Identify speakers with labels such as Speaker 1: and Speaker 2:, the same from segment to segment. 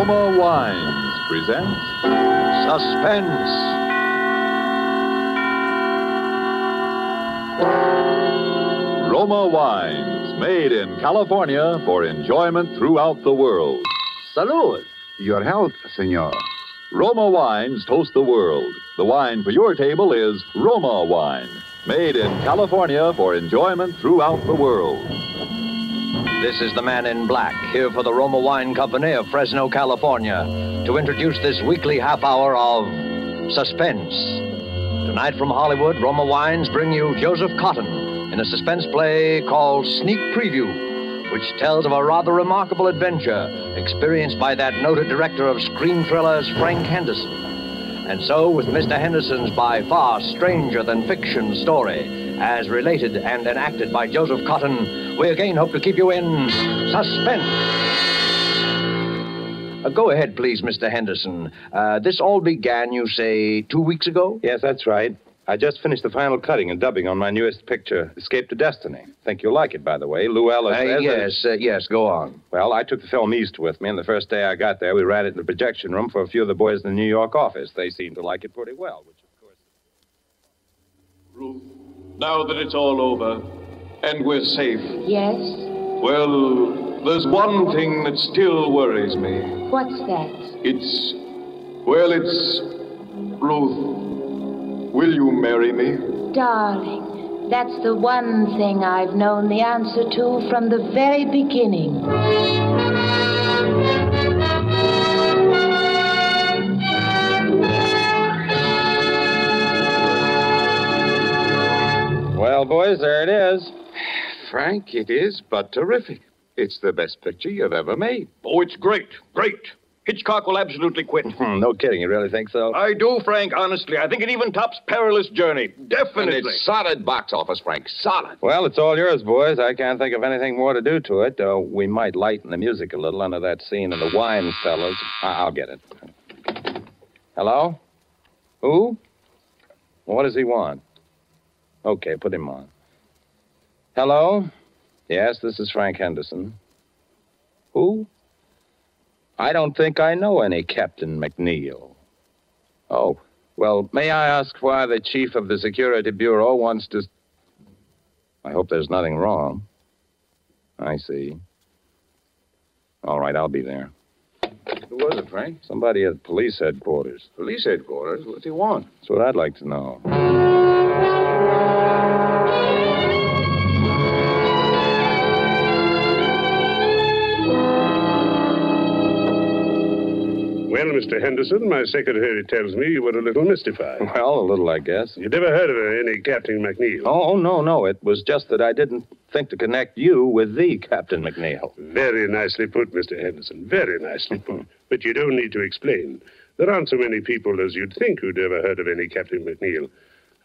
Speaker 1: Roma Wines presents Suspense. Roma Wines, made in California for enjoyment throughout the world. Salud.
Speaker 2: Your health, senor.
Speaker 1: Roma Wines toast the world. The wine for your table is Roma Wine, made in California for enjoyment throughout the world.
Speaker 3: This is the man in black, here for the Roma Wine Company of Fresno, California, to introduce this weekly half hour of Suspense. Tonight from Hollywood, Roma Wines bring you Joseph Cotton in a suspense play called Sneak Preview, which tells of a rather remarkable adventure experienced by that noted director of screen thrillers, Frank Henderson. And so, with Mr. Henderson's by far stranger-than-fiction story, as related and enacted by Joseph Cotton, we again hope to keep you in suspense. Go ahead, please, Mr. Henderson. This all began, you say, 2 weeks ago?
Speaker 4: Yes, that's right. I just finished the final cutting and dubbing on my newest picture, Escape to Destiny. Think you'll like it, by the way. Lou Ellis...
Speaker 3: Yes, go on.
Speaker 4: Well, I took the film east with me, and the first day I got there, we ran it in the projection room for a few of the boys in the New York office. They seemed to like it pretty well, which, of course...
Speaker 5: Ruth, now that it's all over, and we're safe...
Speaker 6: Yes?
Speaker 5: Well, there's one thing that still worries me.
Speaker 6: What's that?
Speaker 5: It's... Ruth, will you marry me?
Speaker 6: Darling, that's the one thing I've known the answer to from the very beginning.
Speaker 4: Well, boys, there it is.
Speaker 2: Frank, it is but terrific. It's the best picture you've ever made.
Speaker 5: Oh, it's great. Hitchcock will absolutely quit.
Speaker 4: No kidding. You really think so?
Speaker 5: I do, Frank, honestly. I think it even tops Perilous Journey. Definitely.
Speaker 2: And it's solid box office, Frank. Solid.
Speaker 4: Well, it's all yours, boys. I can't think of anything more to do to it. We might lighten the music a little under that scene in the wine cellars. I'll get it. Hello? Who? What does he want? Okay, put him on. Hello? Yes, this is Frank Henderson. Who? I don't think I know any Captain McNeil. Oh, well, may I ask why the chief of the Security Bureau wants to... I hope there's nothing wrong. I see. All right, I'll be there.
Speaker 2: Who was it, Frank?
Speaker 4: Somebody at police headquarters.
Speaker 2: Police headquarters? What's he want?
Speaker 4: That's what I'd like to know.
Speaker 7: Well, Mr. Henderson, my secretary tells me you were a little mystified.
Speaker 4: Well, a little, I guess.
Speaker 7: You never heard of any Captain McNeil?
Speaker 4: Oh, no. It was just that I didn't think to connect you with the Captain McNeil.
Speaker 7: Very nicely put, Mr. Henderson. Very nicely put. But you don't need to explain. There aren't so many people as you'd think who'd ever heard of any Captain McNeil.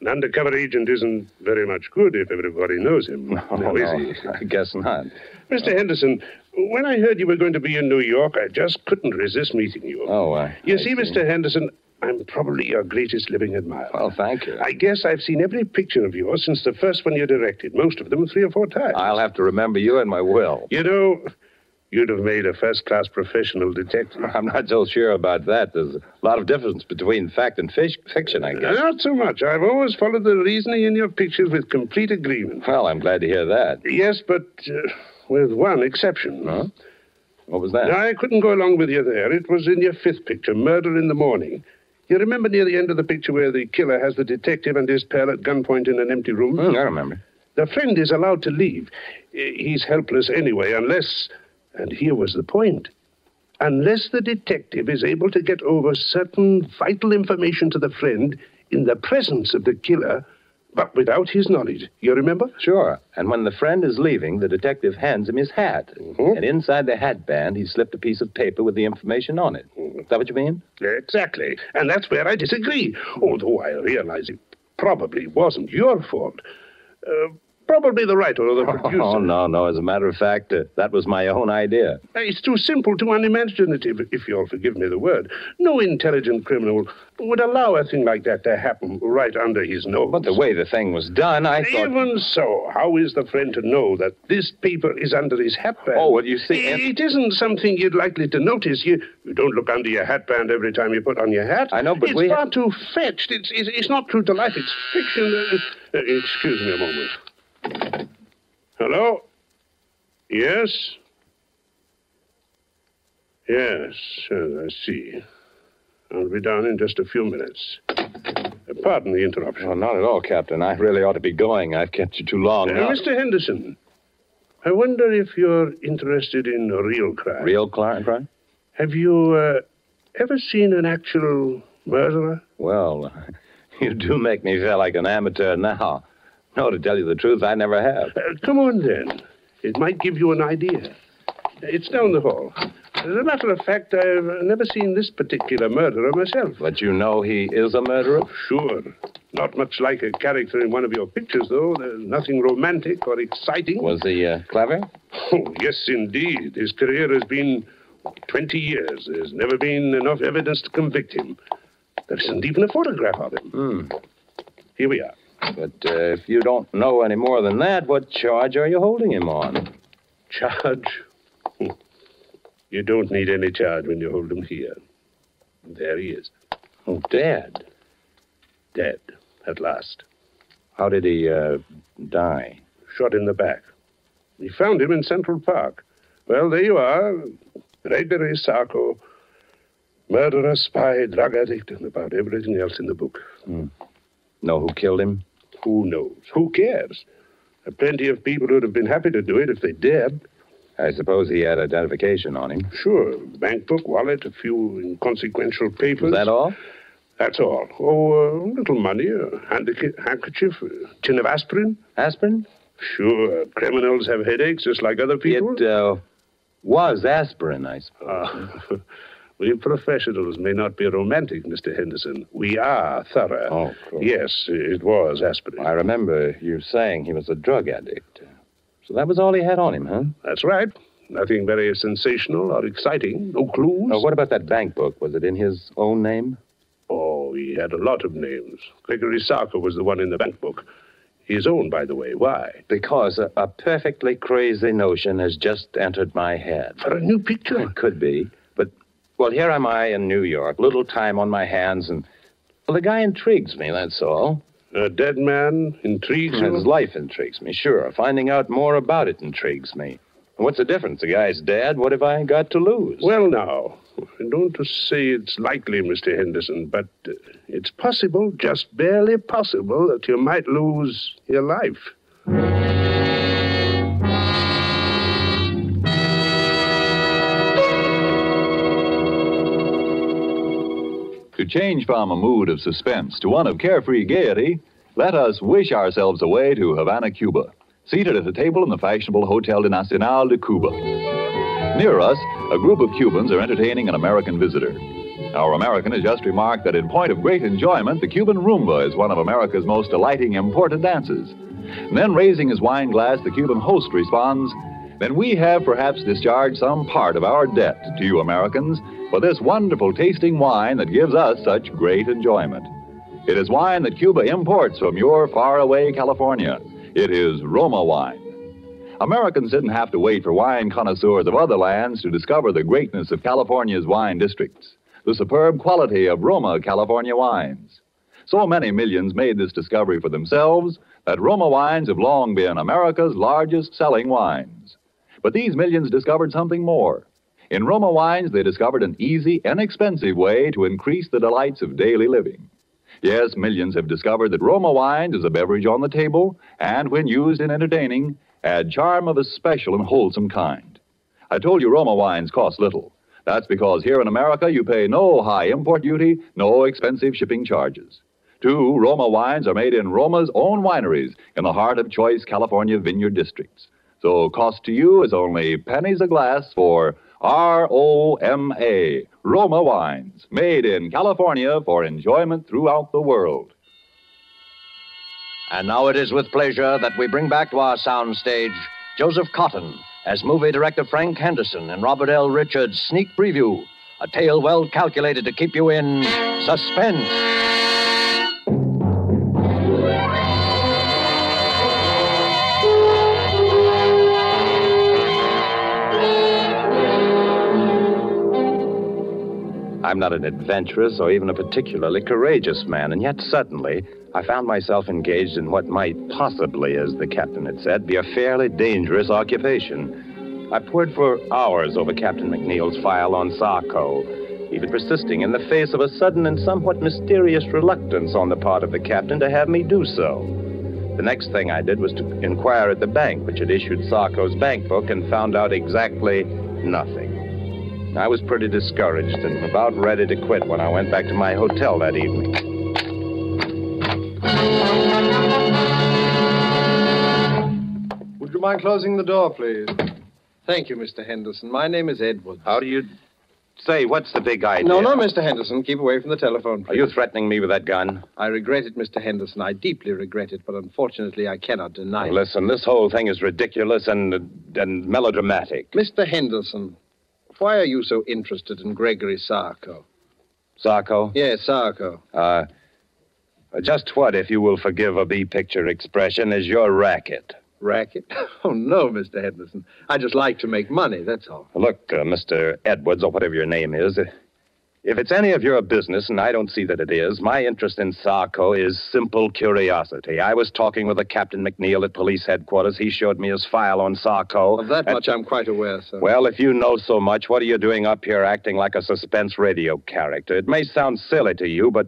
Speaker 7: An undercover agent isn't very much good if everybody knows him.
Speaker 4: No,
Speaker 7: is he?
Speaker 4: I guess not.
Speaker 7: Mr. Henderson, when I heard you were going to be in New York, I just couldn't resist meeting you. You see, Mr. Henderson, I'm probably your greatest living admirer.
Speaker 4: Well, thank you.
Speaker 7: I guess I've seen every picture of yours since the first one you directed, most of them 3 or 4 times.
Speaker 4: I'll have to remember you in my will.
Speaker 7: You know, you'd have made a first-class professional detective.
Speaker 4: I'm not so sure about that. There's a lot of difference between fact and fiction, I guess.
Speaker 7: Not so much. I've always followed the reasoning in your pictures with complete agreement.
Speaker 4: Well, I'm glad to hear that.
Speaker 7: Yes, but with one exception.
Speaker 4: Huh? What was that?
Speaker 7: I couldn't go along with you there. It was in your 5th picture, Murder in the Morning. You remember near the end of the picture where the killer has the detective and his pal at gunpoint in an empty room?
Speaker 4: I remember.
Speaker 7: The friend is allowed to leave. He's helpless anyway, unless... And here was the point. Unless the detective is able to get over certain vital information to the friend in the presence of the killer, but without his knowledge. You remember?
Speaker 4: Sure. And when the friend is leaving, the detective hands him his hat. And inside the hat band, he slipped a piece of paper with the information on it. Is that what you mean?
Speaker 7: Exactly. And that's where I disagree. Although I realize it probably wasn't your fault. Probably the writer or the producer.
Speaker 4: Oh, no. As a matter of fact, that was my own idea.
Speaker 7: It's too simple, too unimaginative, if you'll forgive me the word. No intelligent criminal would allow a thing like that to happen right under his nose.
Speaker 4: But the way the thing was done, I thought...
Speaker 7: Even so, how is the friend to know that this paper is under his hatband?
Speaker 4: Oh, well, you see...
Speaker 7: It isn't something you'd likely to notice. You don't look under your hatband every time you put on your hat.
Speaker 4: I know, but
Speaker 7: it's far too fetched. It's not true to life. It's fiction. Excuse me a moment. Hello? Yes? Yes, I see. I'll be down in just a few minutes. Pardon the interruption.
Speaker 4: Oh, not at all, Captain. I really ought to be going. I've kept you too long now.
Speaker 7: Mr. Henderson, I wonder if you're interested in real crime.
Speaker 4: Real crime?
Speaker 7: Have you ever seen an actual murderer?
Speaker 4: Well, you do make me feel like an amateur now. No, to tell you the truth, I never have.
Speaker 7: Come on, then. It might give you an idea. It's down the hall. As a matter of fact, I've never seen this particular murderer myself.
Speaker 4: But you know he is a murderer?
Speaker 7: Sure. Not much like a character in one of your pictures, though. There's nothing romantic or exciting.
Speaker 4: Was he clever?
Speaker 7: Oh, yes, indeed. His career has been 20 years. There's never been enough evidence to convict him. There isn't even a photograph of him. Here we are.
Speaker 4: But if you don't know any more than that, what charge are you holding him on?
Speaker 7: Charge? You don't need any charge when you hold him here. There he is.
Speaker 4: Oh, dead.
Speaker 7: Dead, at last.
Speaker 4: How did he die?
Speaker 7: Shot in the back. We found him in Central Park. Well, there you are. Gregory Sarko. Murderer, spy, drug addict, and about everything else in the book.
Speaker 4: Know who killed him?
Speaker 7: Who knows? Who cares? There are plenty of people who'd have been happy to do it if they dared.
Speaker 4: I suppose he had identification on him.
Speaker 7: Sure. Bank book, wallet, a few inconsequential papers.
Speaker 4: Is that all?
Speaker 7: That's all. Oh, a little money, a handkerchief, a tin of aspirin.
Speaker 4: Aspirin?
Speaker 7: Sure. Criminals have headaches just like other people.
Speaker 4: It was aspirin, I suppose.
Speaker 7: We professionals may not be romantic, Mr. Henderson. We are thorough.
Speaker 4: Oh, cool.
Speaker 7: Yes, it was aspirin.
Speaker 4: I remember you saying he was a drug addict. So that was all he had on him, huh?
Speaker 7: That's right. Nothing very sensational or exciting. No clues.
Speaker 4: What about that bank book? Was it in his own name?
Speaker 7: Oh, he had a lot of names. Gregory Sarko was the one in the bank book. His own, by the way. Why?
Speaker 4: Because a perfectly crazy notion has just entered my head.
Speaker 7: For a new picture?
Speaker 4: It could be. But, well, here am I in New York. Little time on my hands, and, well, the guy intrigues me, that's all.
Speaker 7: A dead man intrigues you?
Speaker 4: His life intrigues me, sure. Finding out more about it intrigues me. What's the difference? The guy's dead. What have I got to lose?
Speaker 7: Well, now, I don't to say it's likely, Mr. Henderson, but it's possible, just barely possible, that you might lose your life.
Speaker 1: To change from a mood of suspense to one of carefree gaiety, let us wish ourselves away to Havana, Cuba, seated at a table in the fashionable Hotel Nacional de Cuba. Near us, a group of Cubans are entertaining an American visitor. Our American has just remarked that in point of great enjoyment, the Cuban rumba is one of America's most delighting imported dances. And then, raising his wine glass, the Cuban host responds, "Then we have perhaps discharged some part of our debt to you Americans for this wonderful tasting wine that gives us such great enjoyment. It is wine that Cuba imports from your faraway California. It is Roma wine." Americans didn't have to wait for wine connoisseurs of other lands to discover the greatness of California's wine districts, the superb quality of Roma California wines. So many millions made this discovery for themselves that Roma wines have long been America's largest selling wines. But these millions discovered something more. In Roma wines, they discovered an easy, inexpensive way to increase the delights of daily living. Yes, millions have discovered that Roma wines is a beverage on the table, and when used in entertaining, add charm of a special and wholesome kind. I told you Roma wines cost little. That's because here in America you pay no high import duty, no expensive shipping charges. Too, Roma wines are made in Roma's own wineries in the heart of choice California vineyard districts. So cost to you is only pennies a glass for R-O-M-A, Roma wines, made in California for enjoyment throughout the world.
Speaker 3: And now it is with pleasure that we bring back to our soundstage Joseph Cotton as movie director Frank Henderson and Robert L. Richards' sneak preview, a tale well calculated to keep you in suspense.
Speaker 4: I'm not an adventurous or even a particularly courageous man, and yet suddenly I found myself engaged in what might possibly, as the captain had said, be a fairly dangerous occupation. I pored for hours over Captain McNeil's file on Sarko, even persisting in the face of a sudden and somewhat mysterious reluctance on the part of the captain to have me do so. The next thing I did was to inquire at the bank, which had issued Sarko's bank book, and found out exactly nothing. I was pretty discouraged and about ready to quit when I went back to my hotel that evening.
Speaker 8: Would you mind closing the door, please? Thank you, Mr. Henderson. My name is Edwards.
Speaker 4: How do you say? What's the big idea?
Speaker 8: No, Mr. Henderson. Keep away from the telephone, please.
Speaker 4: Are you threatening me with that gun?
Speaker 8: I regret it, Mr. Henderson. I deeply regret it, but unfortunately I cannot deny it.
Speaker 4: Listen, this whole thing is ridiculous and melodramatic.
Speaker 8: Mr. Henderson, why are you so interested in Gregory Sarko?
Speaker 4: Sarko?
Speaker 8: Yes, Sarko.
Speaker 4: Just what, if you will forgive a B-picture expression, is your racket?
Speaker 8: Racket? Oh, no, Mr. Henderson. I just like to make money, that's all.
Speaker 4: Look, Mr. Edwards, or whatever your name is, if it's any of your business, and I don't see that it is, my interest in Sarko is simple curiosity. I was talking with a Captain McNeil at police headquarters. He showed me his file on Sarko.
Speaker 8: Of that much I'm quite aware, sir.
Speaker 4: Well, if you know so much, what are you doing up here acting like a suspense radio character? It may sound silly to you, but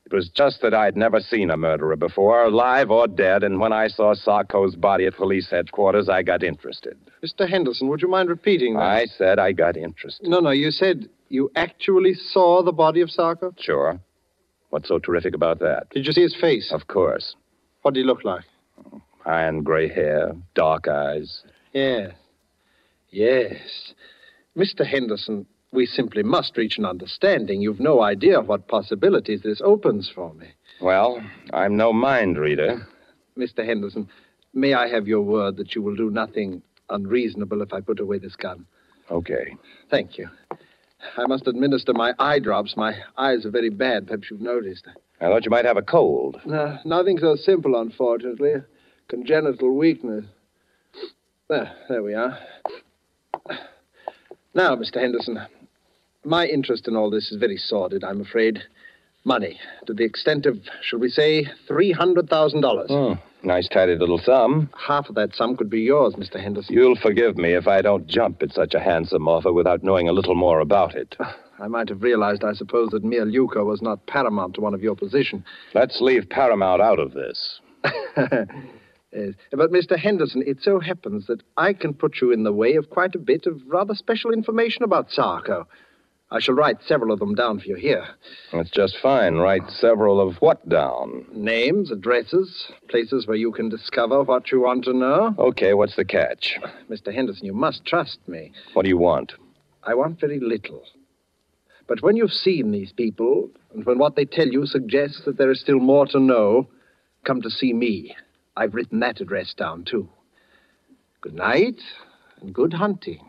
Speaker 4: it was just that I'd never seen a murderer before, alive or dead, and when I saw Sarko's body at police headquarters, I got interested.
Speaker 8: Mr. Henderson, would you mind repeating that?
Speaker 4: I said I got interested.
Speaker 8: No, you said you actually saw the body of Sarko?
Speaker 4: Sure. What's so terrific about that?
Speaker 8: Did you see his face?
Speaker 4: Of course.
Speaker 8: What did he look like?
Speaker 4: Iron gray hair, dark eyes.
Speaker 8: Yes. Mr. Henderson, we simply must reach an understanding. You've no idea what possibilities this opens for me.
Speaker 4: Well, I'm no mind reader.
Speaker 8: Mr. Henderson, may I have your word that you will do nothing unreasonable if I put away this gun?
Speaker 4: Okay.
Speaker 8: Thank you. I must administer my eye drops. My eyes are very bad. Perhaps you've noticed.
Speaker 4: I thought you might have a cold.
Speaker 8: No, nothing so simple, unfortunately. Congenital weakness. There we are. Now, Mr. Henderson, my interest in all this is very sordid, I'm afraid. Money, to the extent of, shall we say, $300,000.
Speaker 4: Nice, tidy little sum.
Speaker 8: Half of that sum could be yours, Mr. Henderson.
Speaker 4: You'll forgive me if I don't jump at such a handsome offer without knowing a little more about it.
Speaker 8: I might have realized, I suppose, that mere lucre was not paramount to one of your position.
Speaker 4: Let's leave paramount out of this.
Speaker 8: Yes. But, Mr. Henderson, it so happens that I can put you in the way of quite a bit of rather special information about Sarko. I shall write several of them down for you here.
Speaker 4: That's just fine. Write several of what down?
Speaker 8: Names, addresses, places where you can discover what you want to know.
Speaker 4: Okay, what's the catch?
Speaker 8: Mr. Henderson, you must trust me.
Speaker 4: What do you want?
Speaker 8: I want very little. But when you've seen these people, and when what they tell you suggests that there is still more to know, come to see me. I've written that address down, too. Good night, and good hunting.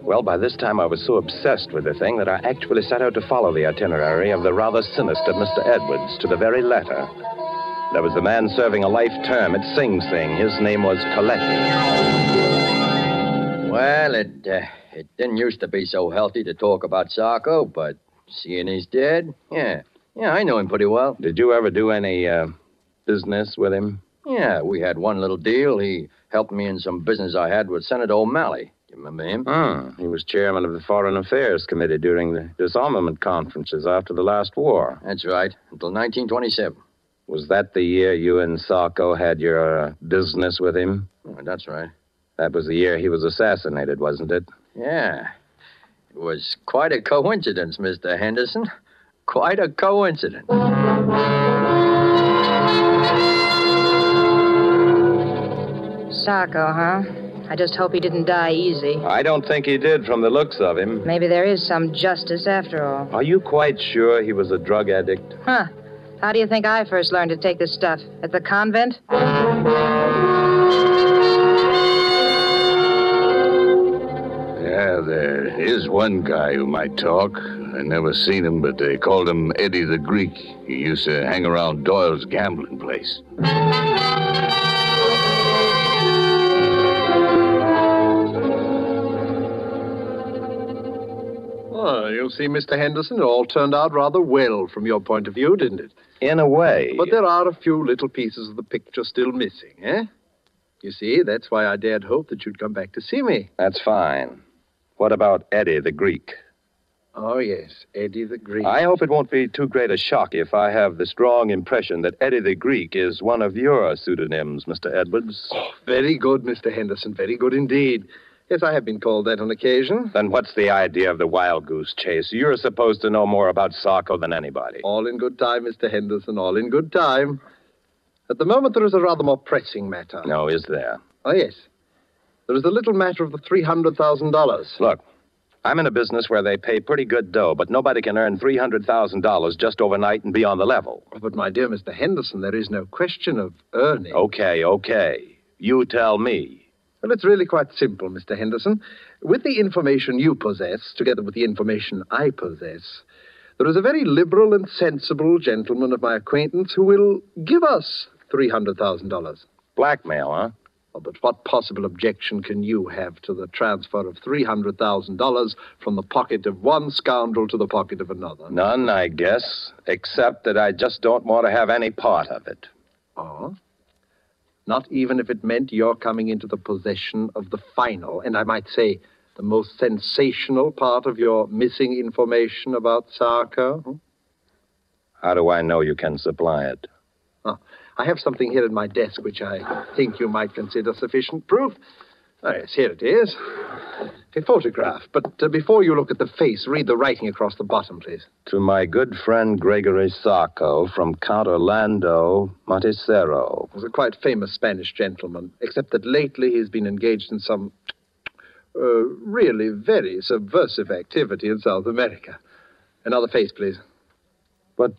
Speaker 4: Well, by this time I was so obsessed with the thing that I actually set out to follow the itinerary of the rather sinister Mr. Edwards to the very letter. There was a man serving a life term at Sing Sing. His name was Coletti.
Speaker 3: Well, it didn't used to be so healthy to talk about Sarko, but seeing he's dead, yeah, I know him pretty well.
Speaker 4: Did you ever do any business with him?
Speaker 3: Yeah, we had one little deal. He helped me in some business I had with Senator O'Malley. Do you remember him?
Speaker 4: He was chairman of the Foreign Affairs Committee during the disarmament conferences after the last war.
Speaker 3: That's right, until 1927.
Speaker 4: Was that the year you and Sarko had your business with him?
Speaker 3: Oh, that's right.
Speaker 4: That was the year he was assassinated, wasn't it?
Speaker 3: Yeah. It was quite a coincidence, Mr. Henderson. Quite a coincidence.
Speaker 9: Sarko, huh? I just hope he didn't die easy.
Speaker 4: I don't think he did from the looks of him.
Speaker 9: Maybe there is some justice after all.
Speaker 4: Are you quite sure he was a drug addict?
Speaker 9: Huh. How do you think I first learned to take this stuff? At the convent?
Speaker 2: Yeah, there is one guy who might talk. I never seen him, but they called him Eddie the Greek. He used to hang around Doyle's gambling place.
Speaker 8: Oh, you see, Mr. Henderson, it all turned out rather well from your point of view, didn't it?
Speaker 4: In a way.
Speaker 8: But there are a few little pieces of the picture still missing, eh? You see, that's why I dared hope that you'd come back to see me.
Speaker 4: That's fine. What about Eddie the Greek?
Speaker 8: Oh, yes, Eddie the Greek.
Speaker 4: I hope it won't be too great a shock if I have the strong impression that Eddie the Greek is one of your pseudonyms, Mr. Edwards.
Speaker 8: Oh, very good, Mr. Henderson, very good indeed. Yes, I have been called that on occasion.
Speaker 4: Then what's the idea of the wild goose chase? You're supposed to know more about Sarko than anybody.
Speaker 8: All in good time, Mr. Henderson, all in good time. At the moment, there is a rather more pressing matter.
Speaker 4: No, is there?
Speaker 8: Oh, yes. There is the little matter of the $300,000.
Speaker 4: Look, I'm in a business where they pay pretty good dough, but nobody can earn $300,000 just overnight and be on the level.
Speaker 8: Oh, but, my dear Mr. Henderson, there is no question of earning.
Speaker 4: Okay. You tell me.
Speaker 8: Well, it's really quite simple, Mr. Henderson. With the information you possess, together with the information I possess, there is a very liberal and sensible gentleman of my acquaintance who will give us $300,000.
Speaker 4: Blackmail, huh?
Speaker 8: Oh, but what possible objection can you have to the transfer of $300,000 from the pocket of one scoundrel to the pocket of another?
Speaker 4: None, I guess, except that I just don't want to have any part of it.
Speaker 8: Oh? Not even if it meant your coming into the possession of the final, and I might say the most sensational part of your missing information about Sarko?
Speaker 4: How do I know you can supply it?
Speaker 8: Oh, I have something here at my desk which I think you might consider sufficient proof. Oh, yes, here it is. A photograph. But before you look at the face, read the writing across the bottom, please.
Speaker 4: To my good friend Gregory Sarko from Count Orlando Montecero.
Speaker 8: He's a quite famous Spanish gentleman, except that lately he's been engaged in some really very subversive activity in South America. Another face, please.
Speaker 4: But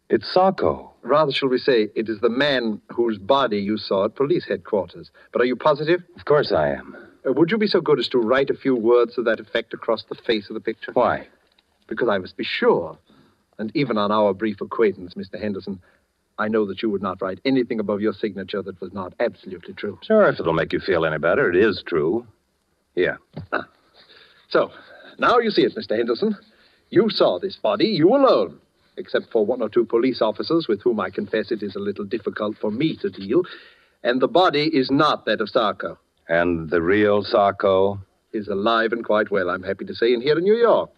Speaker 4: it's Sarko.
Speaker 8: Rather, shall we say, it is the man whose body you saw at police headquarters. But are you positive?
Speaker 4: Of course I am.
Speaker 8: Would you be so good as to write a few words to that effect across the face of the picture?
Speaker 4: Why?
Speaker 8: Because I must be sure. And even on our brief acquaintance, Mr. Henderson, I know that you would not write anything above your signature that was not absolutely true.
Speaker 4: Sure, if it'll make you feel any better, it is true. Here.
Speaker 8: So, now you see it, Mr. Henderson. You saw this body, you alone, except for one or two police officers with whom I confess it is a little difficult for me to deal. And the body is not that of Sarko.
Speaker 4: And the real Sarko?
Speaker 8: Is alive and quite well, I'm happy to say, and here in New York.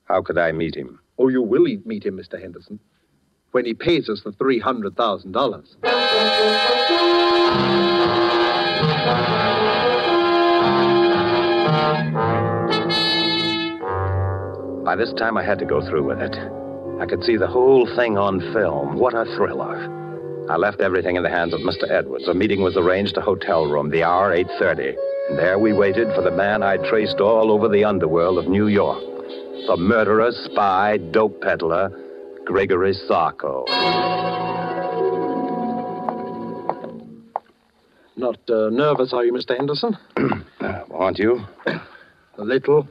Speaker 4: How could I meet him?
Speaker 8: Oh, you will meet him, Mr. Henderson, when he pays us the $300,000.
Speaker 4: By this time, I had to go through with it. I could see the whole thing on film. What a thriller. I left everything in the hands of Mr. Edwards. A meeting was arranged, a hotel room, the hour 8:30. And there we waited for the man I traced all over the underworld of New York. The murderer, spy, dope peddler, Gregory Sarko.
Speaker 8: Not nervous, are you, Mr. Henderson?
Speaker 4: Aren't you?
Speaker 8: A little.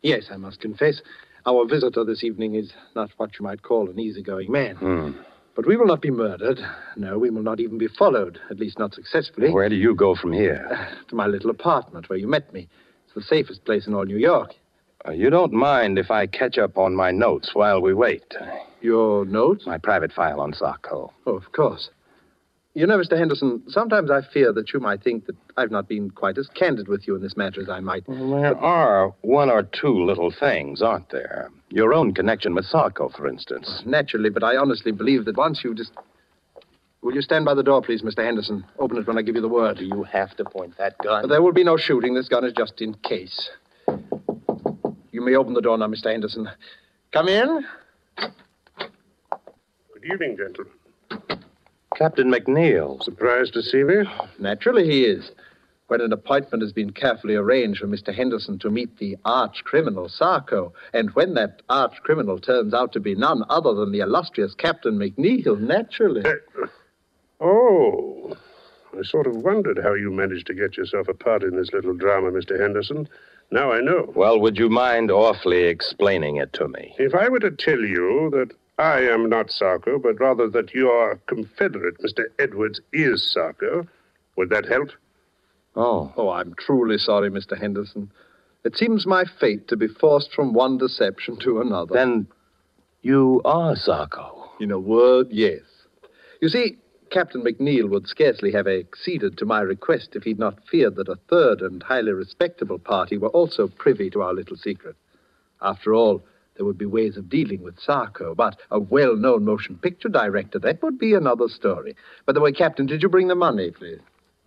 Speaker 8: Yes, I must confess. Our visitor this evening is not what you might call an easygoing man. But we will not be murdered. No, we will not even be followed, at least not successfully.
Speaker 4: Where do you go from here?
Speaker 8: To my little apartment where you met me. It's the safest place in all New York.
Speaker 4: You don't mind if I catch up on my notes while we wait?
Speaker 8: Your notes?
Speaker 4: My private file on Sarko.
Speaker 8: Oh, of course. You know, Mr. Henderson, sometimes I fear that you might think that I've not been quite as candid with you in this matter as I might.
Speaker 4: Well, there are one or two little things, aren't there? Your own connection with Sarko, for instance.
Speaker 8: Naturally, but I honestly believe that once you just... Will you stand by the door, please, Mr. Henderson? Open it when I give you the word.
Speaker 4: Do you have to point that gun?
Speaker 8: There will be no shooting. This gun is just in case. You may open the door now, Mr. Henderson. Come in.
Speaker 7: Good evening, gentlemen.
Speaker 4: Captain McNeil.
Speaker 7: Surprised to see me?
Speaker 8: Naturally he is. When an appointment has been carefully arranged for Mr. Henderson to meet the arch-criminal Sarko, and when that arch-criminal turns out to be none other than the illustrious Captain McNeil, naturally...
Speaker 7: Oh, I sort of wondered how you managed to get yourself a part in this little drama, Mr. Henderson. Now I know.
Speaker 4: Well, would you mind awfully explaining it to me?
Speaker 7: If I were to tell you that I am not Sarko, but rather that your confederate, Mr. Edwards, is Sarko, would that help?
Speaker 8: Oh, I'm truly sorry, Mr. Henderson. It seems my fate to be forced from one deception to another.
Speaker 4: Then you are Sarko.
Speaker 8: In a word, yes. You see, Captain McNeil would scarcely have acceded to my request if he'd not feared that a third and highly respectable party were also privy to our little secret. After all, there would be ways of dealing with Sarko, but a well-known motion picture director, that would be another story. By the way, Captain, did you bring the money, please?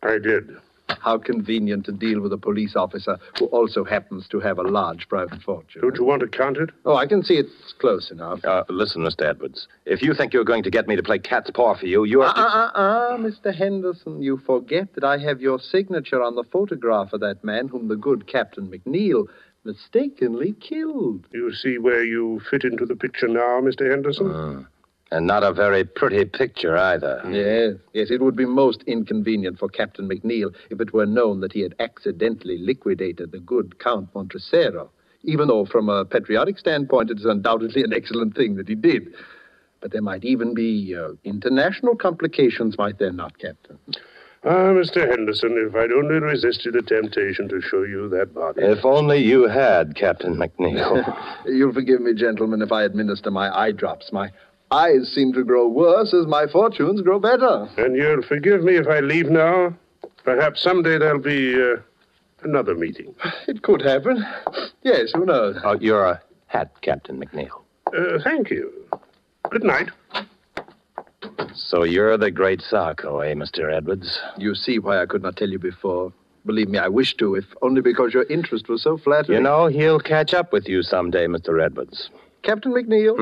Speaker 7: I did.
Speaker 8: How convenient to deal with a police officer who also happens to have a large private fortune.
Speaker 7: Don't you want to count it?
Speaker 8: Oh, I can see it's close enough.
Speaker 4: Listen, Mr. Edwards, if you think you're going to get me to play cat's paw for you, you're...
Speaker 8: Mr. Henderson, you forget that I have your signature on the photograph of that man whom the good Captain McNeil mistakenly killed.
Speaker 7: You see where you fit into the picture now, Mr. Henderson?
Speaker 4: And not a very pretty picture either.
Speaker 8: Yes, it would be most inconvenient for Captain McNeil if it were known that he had accidentally liquidated the good Count Montresero, even though from a patriotic standpoint it is undoubtedly an excellent thing that he did. But there might even be international complications, might there not, Captain?
Speaker 7: Mr. Henderson, if I'd only resisted the temptation to show you that body.
Speaker 4: If only you had, Captain McNeil.
Speaker 8: You'll forgive me, gentlemen, if I administer my eye drops. My eyes seem to grow worse as my fortunes grow better.
Speaker 7: And you'll forgive me if I leave now? Perhaps someday there'll be another meeting.
Speaker 8: It could happen. Yes, who knows?
Speaker 4: Oh, your hat, Captain McNeil.
Speaker 7: Thank you. Good night.
Speaker 4: So you're the great Sarko, eh, Mr. Edwards?
Speaker 8: You see why I could not tell you before. Believe me, I wish to, if only because your interest was so flattering.
Speaker 4: You know, he'll catch up with you someday, Mr. Edwards.
Speaker 8: Captain McNeil?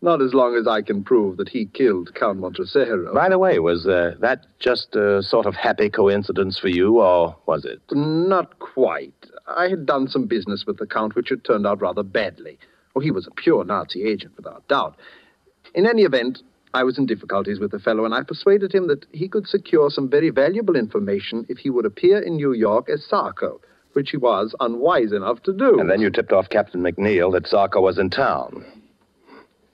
Speaker 8: Not as long as I can prove that he killed Count Montresero.
Speaker 4: By the way, was that just a sort of happy coincidence for you, or was it?
Speaker 8: Not quite. I had done some business with the Count, which had turned out rather badly. Oh, he was a pure Nazi agent, without doubt. In any event, I was in difficulties with the fellow, and I persuaded him that he could secure some very valuable information if he would appear in New York as Sarko, which he was unwise enough to do.
Speaker 4: And then you tipped off Captain McNeil that Sarko was in town.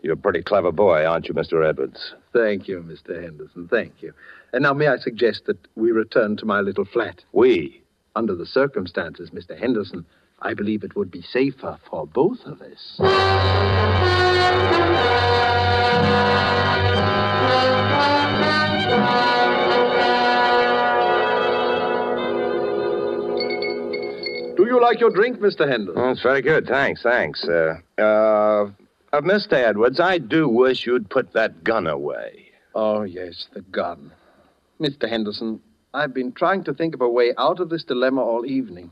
Speaker 4: You're a pretty clever boy, aren't you, Mr. Edwards?
Speaker 8: Thank you, Mr. Henderson, thank you. And now may I suggest that we return to my little flat?
Speaker 4: We?
Speaker 8: Under the circumstances, Mr. Henderson, I believe it would be safer for both of us. Do you like your drink, Mr. Henderson?
Speaker 4: Oh, it's very good, thanks. Mr. Edwards, I do wish you'd put that gun away.
Speaker 8: Oh, yes, the gun. Mr. Henderson, I've been trying to think of a way out of this dilemma all evening.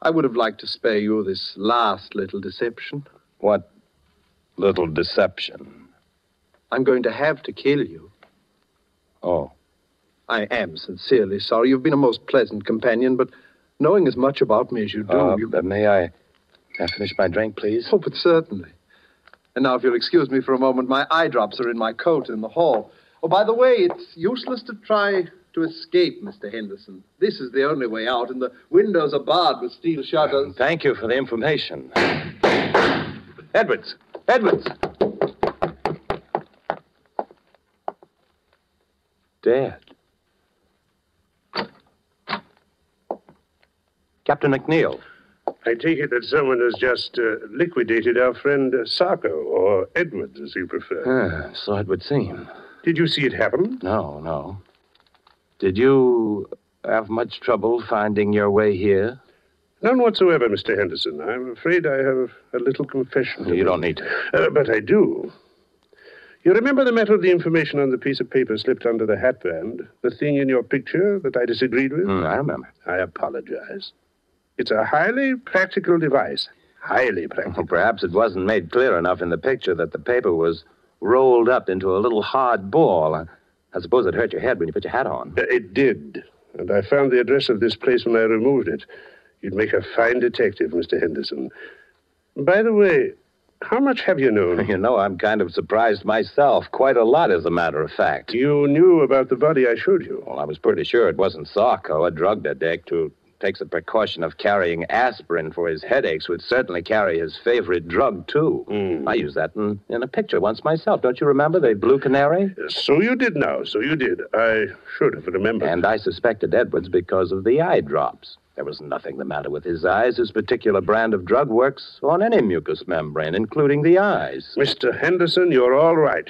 Speaker 8: I would have liked to spare you this last little deception.
Speaker 4: What little deception?
Speaker 8: I'm going to have to kill you.
Speaker 4: Oh.
Speaker 8: I am sincerely sorry. You've been a most pleasant companion, but knowing as much about me as you do...
Speaker 4: May I finish my drink, please?
Speaker 8: Oh, but certainly. And now, if you'll excuse me for a moment, my eye drops are in my coat in the hall. Oh, by the way, it's useless to try to escape, Mr. Henderson. This is the only way out, and the windows are barred with steel shutters.
Speaker 4: Thank you for the information. Edwards! Edwards! Dead. Captain McNeil.
Speaker 7: I take it that someone has just liquidated our friend Sarko, or Edwards, as you prefer.
Speaker 4: So it would seem.
Speaker 7: Did you see it happen?
Speaker 4: No. Did you have much trouble finding your way here?
Speaker 7: None whatsoever, Mr. Henderson. I'm afraid I have a little confession.
Speaker 4: You don't need to.
Speaker 7: But I do. You remember the matter of the information on the piece of paper slipped under the hatband? The thing in your picture that I disagreed with?
Speaker 4: I remember.
Speaker 7: I apologize. It's a highly practical device. Highly practical.
Speaker 4: Well, perhaps it wasn't made clear enough in the picture that the paper was rolled up into a little hard ball. I suppose it hurt your head when you put your hat on.
Speaker 7: It did. and I found the address of this place when I removed it. You'd make a fine detective, Mr. Henderson. By the way, how much have you known?
Speaker 4: You know, I'm kind of surprised myself. Quite a lot, as a matter of fact.
Speaker 7: You knew about the body I showed you?
Speaker 4: Well, I was pretty sure it wasn't Sarko, a drug addict who takes the precaution of carrying aspirin for his headaches, would certainly carry his favorite drug, too. I used that in a picture once myself. Don't you remember the blue canary?
Speaker 7: So you did now, so you did. I should have remembered.
Speaker 4: And I suspected Edwards because of the eye drops. There was nothing the matter with his eyes. His particular brand of drug works on any mucous membrane, including the eyes.
Speaker 7: Mr. Henderson, you're all right.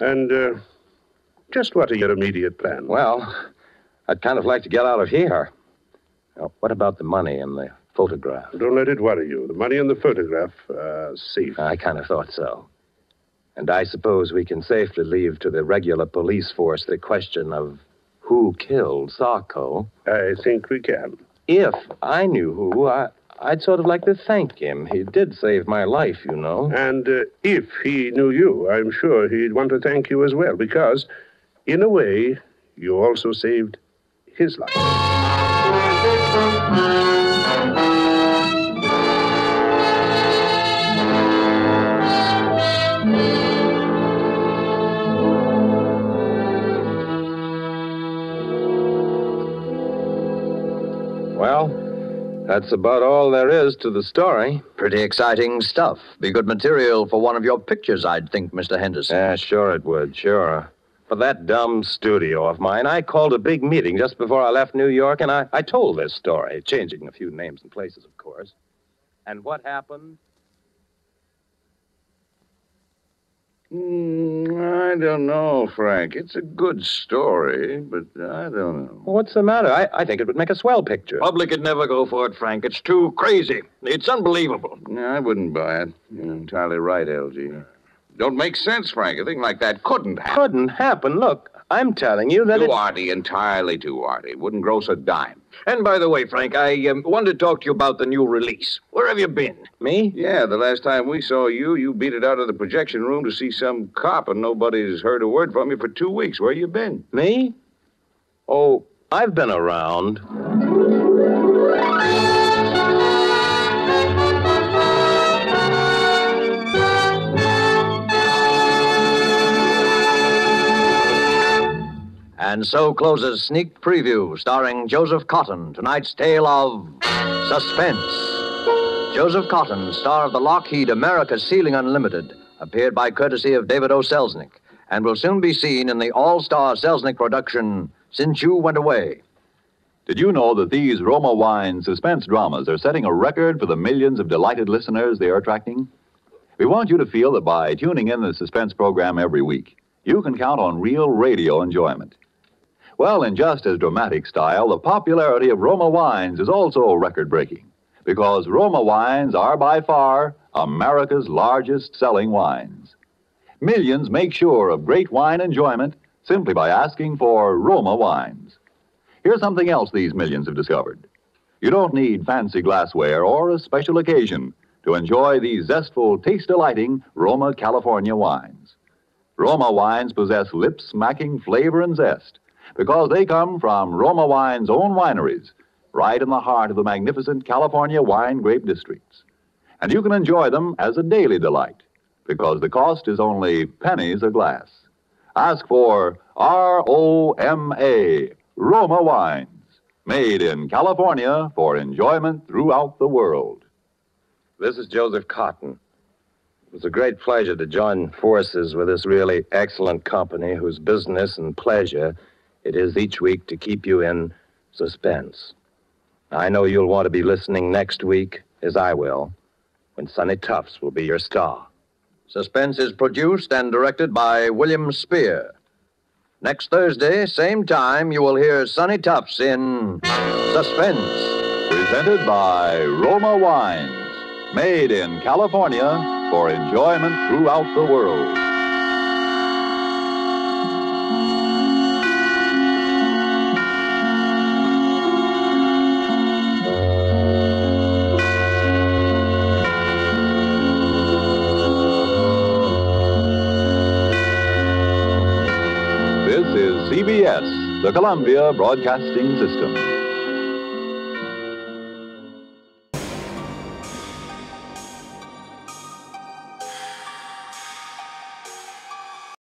Speaker 7: And just what are your immediate plans?
Speaker 4: Well, I'd kind of like to get out of here. Now, what about the money and the photograph?
Speaker 7: Don't let it worry you. The money and the photograph are safe.
Speaker 4: I kind of thought so. And I suppose we can safely leave to the regular police force the question of who killed Sarko.
Speaker 7: I think we can.
Speaker 4: If I knew who, I'd sort of like to thank him. He did save my life, you know.
Speaker 7: And if he knew you, I'm sure he'd want to thank you as well, because, in a way, you also saved his life.
Speaker 4: Well, that's about all there is to the story.
Speaker 3: Pretty exciting stuff. Be good material for one of your pictures, I'd think, Mr. Henderson.
Speaker 4: Yeah, sure it would, sure. For that dumb studio of mine, I called a big meeting just before I left New York, and I told this story, changing a few names and places, of course. And what happened?
Speaker 2: I don't know, Frank. It's a good story, but I don't know.
Speaker 4: What's the matter? I think it would make a swell picture.
Speaker 3: Public would never go for it, Frank. It's too crazy. It's unbelievable.
Speaker 2: No, I wouldn't buy it. You're entirely right, LG. Don't make sense, Frank. A thing like that couldn't happen.
Speaker 4: Couldn't happen. Look, I'm telling you that
Speaker 2: Too arty, entirely too arty. Wouldn't gross a dime.
Speaker 3: And by the way, Frank, I wanted to talk to you about the new release. Where have you been?
Speaker 4: Me?
Speaker 2: Yeah, the last time we saw you, you beat it out of the projection room to see some cop, and nobody's heard a word from you for 2 weeks. Where you been?
Speaker 4: Me? Oh, I've been around.
Speaker 3: And so closes Sneak Preview, starring Joseph Cotton, tonight's tale of Suspense. Joseph Cotton, star of the Lockheed America Ceiling Unlimited, appeared by courtesy of David O. Selznick, and will soon be seen in the all-star Selznick production, Since You Went Away.
Speaker 1: Did you know that these Roma Wine suspense dramas are setting a record for the millions of delighted listeners they are attracting? We want you to feel that by tuning in the suspense program every week, you can count on real radio enjoyment. Well, in just as dramatic style, the popularity of Roma wines is also record-breaking, because Roma wines are by far America's largest selling wines. Millions make sure of great wine enjoyment simply by asking for Roma wines. Here's something else these millions have discovered. You don't need fancy glassware or a special occasion to enjoy these zestful, taste-delighting Roma California wines. Roma wines possess lip-smacking flavor and zest because they come from Roma Wine's own wineries, right in the heart of the magnificent California wine grape districts. And you can enjoy them as a daily delight because the cost is only pennies a glass. Ask for R-O-M-A, Roma Wines, made in California for enjoyment throughout the world.
Speaker 4: This is Joseph Cotton. It was a great pleasure to join forces with this really excellent company whose business and pleasure it is each week to keep you in suspense. I know you'll want to be listening next week, as I will, when Sonny Tufts will be your star.
Speaker 3: Suspense is produced and directed by William Spear. Next Thursday, same time, you will hear Sonny Tufts in Suspense.
Speaker 1: Presented by Roma Wines, made in California for enjoyment throughout the world. This is CBS, the Columbia Broadcasting System.